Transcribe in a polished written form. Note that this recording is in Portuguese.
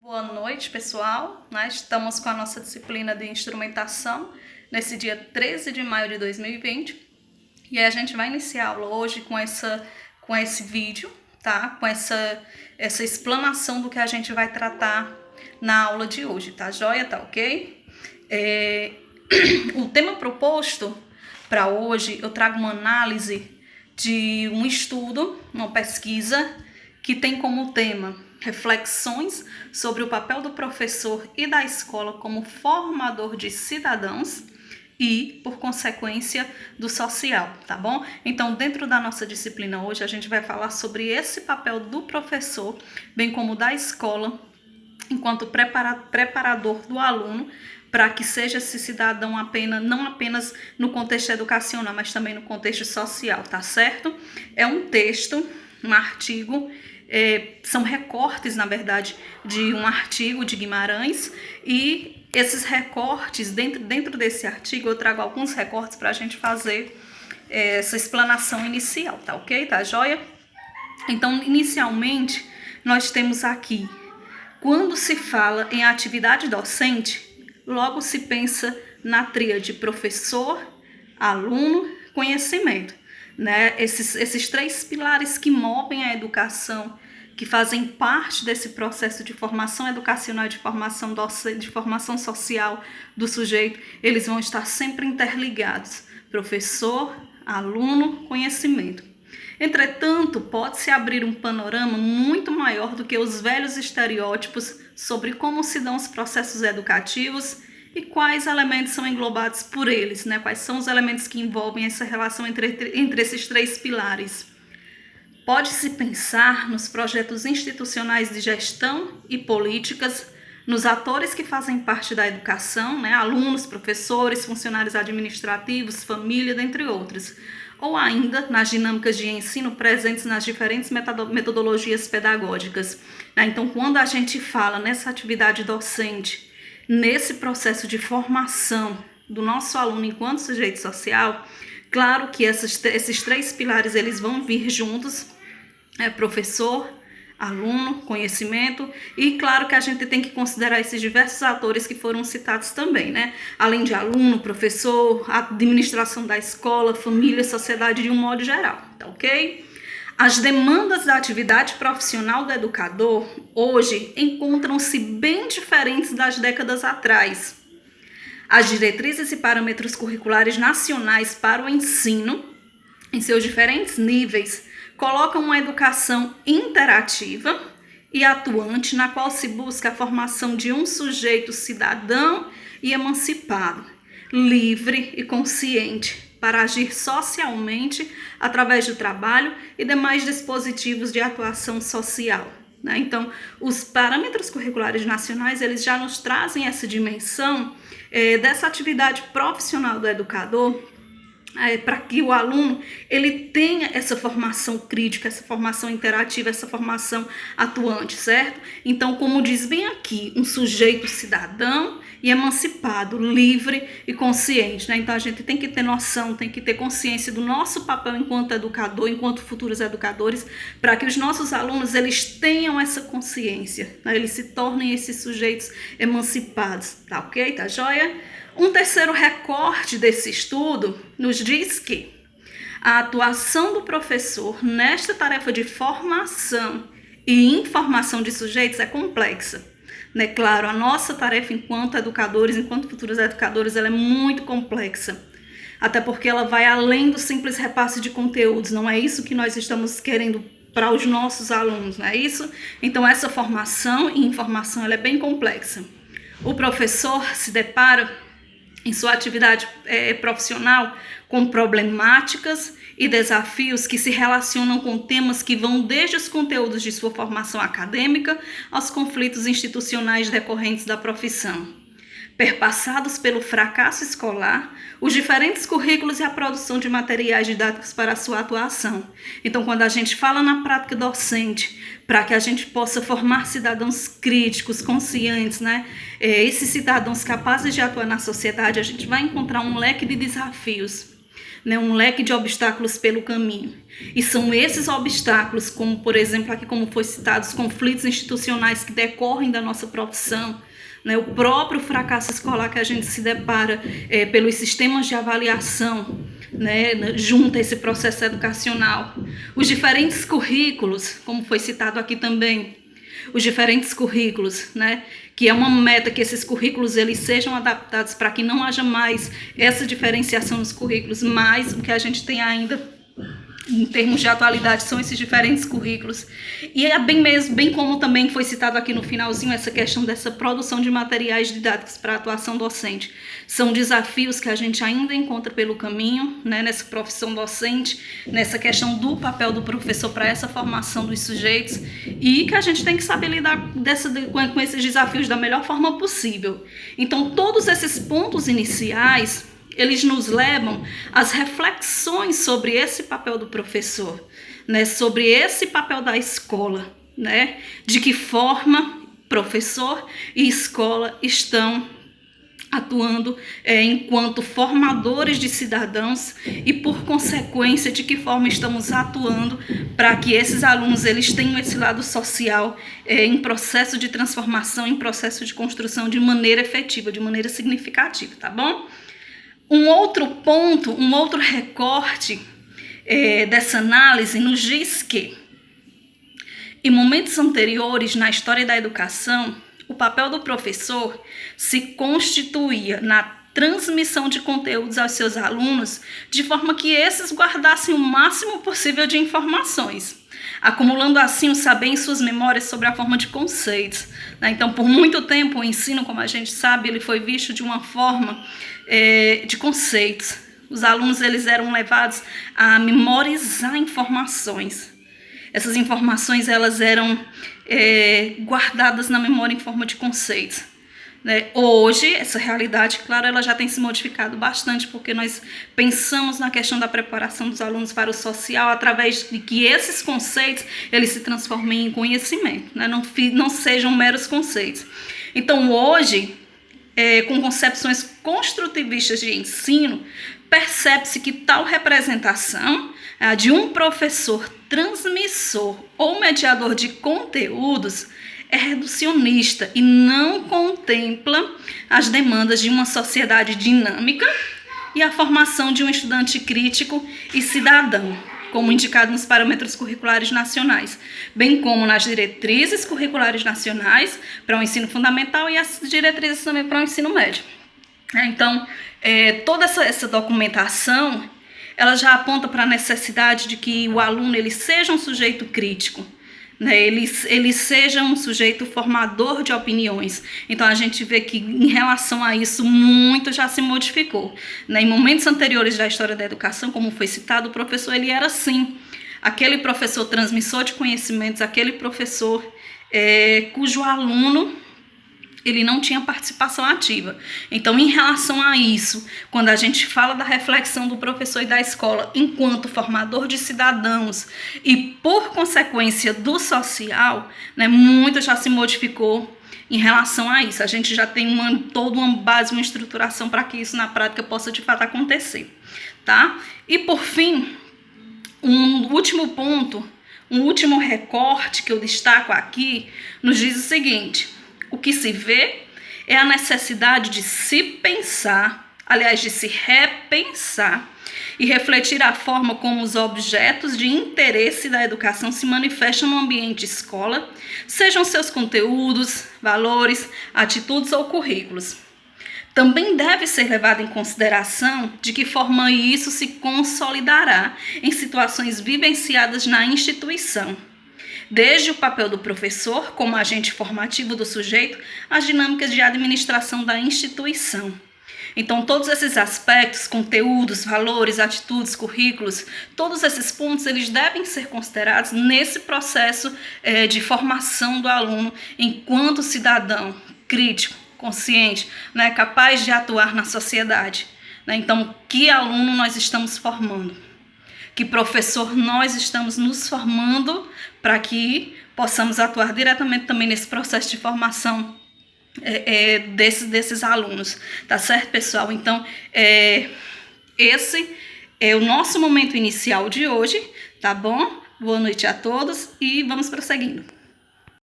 Boa noite, pessoal. Nós estamos com a nossa disciplina de instrumentação nesse dia 13 de maio de 2020 e a gente vai iniciar a aula hoje com esse vídeo, tá? Com essa explanação do que a gente vai tratar na aula de hoje, tá joia? Tá ok? O tema proposto para hoje, eu trago uma análise de um estudo, uma pesquisa que tem como tema reflexões sobre o papel do professor e da escola como formador de cidadãos e, por consequência, do social, tá bom? Então, dentro da nossa disciplina hoje, a gente vai falar sobre esse papel do professor, bem como da escola, enquanto preparador do aluno, para que seja esse cidadão não apenas no contexto educacional, mas também no contexto social, tá certo? É um texto, um artigo, são recortes, na verdade, de um artigo de Guimarães, e esses recortes, dentro desse artigo, eu trago alguns recortes para a gente fazer essa explanação inicial, tá ok? Tá joia? Então, inicialmente, nós temos aqui, quando se fala em atividade docente, logo se pensa na tríade professor, aluno, conhecimento, né? Esses três pilares que movem a educação, que fazem parte desse processo de formação educacional, de formação docente, de formação social do sujeito, eles vão estar sempre interligados: professor, aluno, conhecimento. Entretanto, pode-se abrir um panorama muito maior do que os velhos estereótipos sobre como se dão os processos educativos e quais elementos são englobados por eles, né? Quais são os elementos que envolvem essa relação entre esses três pilares. Pode-se pensar nos projetos institucionais de gestão e políticas, nos atores que fazem parte da educação, né? Alunos, professores, funcionários administrativos, família, dentre outros, ou ainda nas dinâmicas de ensino presentes nas diferentes metodologias pedagógicas. Então, quando a gente fala nessa atividade docente, nesse processo de formação do nosso aluno enquanto sujeito social, claro que esses três pilares eles vão vir juntos, professor, aluno, conhecimento, e claro que a gente tem que considerar esses diversos atores que foram citados também, né? Além de aluno, professor, administração da escola, família, sociedade de um modo geral, tá ok? As demandas da atividade profissional do educador hoje encontram-se bem diferentes das décadas atrás. As diretrizes e parâmetros curriculares nacionais para o ensino, em seus diferentes níveis, colocam uma educação interativa e atuante na qual se busca a formação de um sujeito cidadão e emancipado, livre e consciente para agir socialmente através do trabalho e demais dispositivos de atuação social, né? Então, os parâmetros curriculares nacionais eles já nos trazem essa dimensão dessa atividade profissional do educador, para que o aluno ele tenha essa formação crítica, essa formação interativa, essa formação atuante, certo? Então, como diz bem aqui, um sujeito cidadão e emancipado, livre e consciente, né? Então, a gente tem que ter noção, tem que ter consciência do nosso papel enquanto educador, enquanto futuros educadores, para que os nossos alunos eles tenham essa consciência, né? Eles se tornem esses sujeitos emancipados, tá ok? Tá joia? Um terceiro recorte desse estudo nos diz que a atuação do professor nesta tarefa de formação e informação de sujeitos é complexa, né? Claro, a nossa tarefa enquanto educadores, enquanto futuros educadores, ela é muito complexa, até porque ela vai além do simples repasse de conteúdos, não é isso que nós estamos querendo para os nossos alunos, não é isso? Então, essa formação e informação ela é bem complexa. O professor se depara em sua atividade profissional com problemáticas e desafios que se relacionam com temas que vão desde os conteúdos de sua formação acadêmica aos conflitos institucionais decorrentes da profissão. Perpassados pelo fracasso escolar, os diferentes currículos e a produção de materiais didáticos para a sua atuação. Então, quando a gente fala na prática docente, para que a gente possa formar cidadãos críticos, conscientes, né? Esses cidadãos capazes de atuar na sociedade, a gente vai encontrar um leque de desafios. né, um leque de obstáculos pelo caminho. E são esses obstáculos, como por exemplo aqui como foi citado, os conflitos institucionais que decorrem da nossa profissão, né, o próprio fracasso escolar que a gente se depara pelos sistemas de avaliação, né, junto a esse processo educacional. Os diferentes currículos, como foi citado aqui também, os diferentes currículos, né, que é uma meta que esses currículos eles sejam adaptados para que não haja mais essa diferenciação nos currículos, mas o que a gente tem ainda em termos de atualidade são esses diferentes currículos. E é bem como também foi citado aqui no finalzinho essa questão dessa produção de materiais didáticos para a atuação docente. São desafios que a gente ainda encontra pelo caminho, né, nessa profissão docente, nessa questão do papel do professor para essa formação dos sujeitos, e que a gente tem que saber lidar com esses desafios da melhor forma possível. Então, todos esses pontos iniciais eles nos levam às reflexões sobre esse papel do professor, né? Sobre esse papel da escola, né? De que forma professor e escola estão atuando enquanto formadores de cidadãos e, por consequência, de que forma estamos atuando para que esses alunos eles tenham esse lado social em processo de transformação, em processo de construção de maneira efetiva, de maneira significativa, tá bom? Um outro ponto, um outro recorte dessa análise nos diz que, em momentos anteriores na história da educação, o papel do professor se constituía na transmissão de conteúdos aos seus alunos, de forma que esses guardassem o máximo possível de informações, acumulando assim o saber em suas memórias sobre a forma de conceitos. Então, por muito tempo, o ensino, como a gente sabe, ele foi visto de uma forma de conceitos. Os alunos eles eram levados a memorizar informações. Essas informações elas eram guardadas na memória em forma de conceitos. Né? Hoje, essa realidade, claro, ela já tem se modificado bastante, porque nós pensamos na questão da preparação dos alunos para o social através de que esses conceitos eles se transformem em conhecimento, né? Não sejam meros conceitos. Então, hoje, com concepções construtivistas de ensino, percebe-se que tal representação de um professor transmissor ou mediador de conteúdos é reducionista e não contempla as demandas de uma sociedade dinâmica e a formação de um estudante crítico e cidadão, como indicado nos parâmetros curriculares nacionais, bem como nas diretrizes curriculares nacionais para o ensino fundamental e as diretrizes também para o ensino médio. Então, toda essa documentação, ela já aponta para a necessidade de que o aluno ele seja um sujeito crítico, né? Ele seja um sujeito formador de opiniões. Então, a gente vê que, em relação a isso, muito já se modificou. Né? Em momentos anteriores da história da educação, como foi citado, o professor ele era, sim, aquele professor transmissor de conhecimentos, aquele professor cujo aluno ele não tinha participação ativa. Então, em relação a isso, quando a gente fala da reflexão do professor e da escola enquanto formador de cidadãos e, por consequência, do social, né, muito já se modificou em relação a isso. A gente já tem toda uma base, uma estruturação para que isso na prática possa de fato acontecer. Tá? E, por fim, um último ponto, um último recorte que eu destaco aqui, nos diz o seguinte: o que se vê é a necessidade de se pensar, aliás, de se repensar e refletir a forma como os objetos de interesse da educação se manifestam no ambiente escola, sejam seus conteúdos, valores, atitudes ou currículos. Também deve ser levado em consideração de que forma isso se consolidará em situações vivenciadas na instituição. Desde o papel do professor como agente formativo do sujeito, às dinâmicas de administração da instituição. Então, todos esses aspectos, conteúdos, valores, atitudes, currículos, todos esses pontos, eles devem ser considerados nesse processo de formação do aluno enquanto cidadão crítico, consciente, né, capaz de atuar na sociedade. Né? Então, que aluno nós estamos formando? Que professor nós estamos nos formando para que possamos atuar diretamente também nesse processo de formação desses alunos, tá certo, pessoal? Então, esse é o nosso momento inicial de hoje, tá bom? Boa noite a todos e vamos prosseguindo.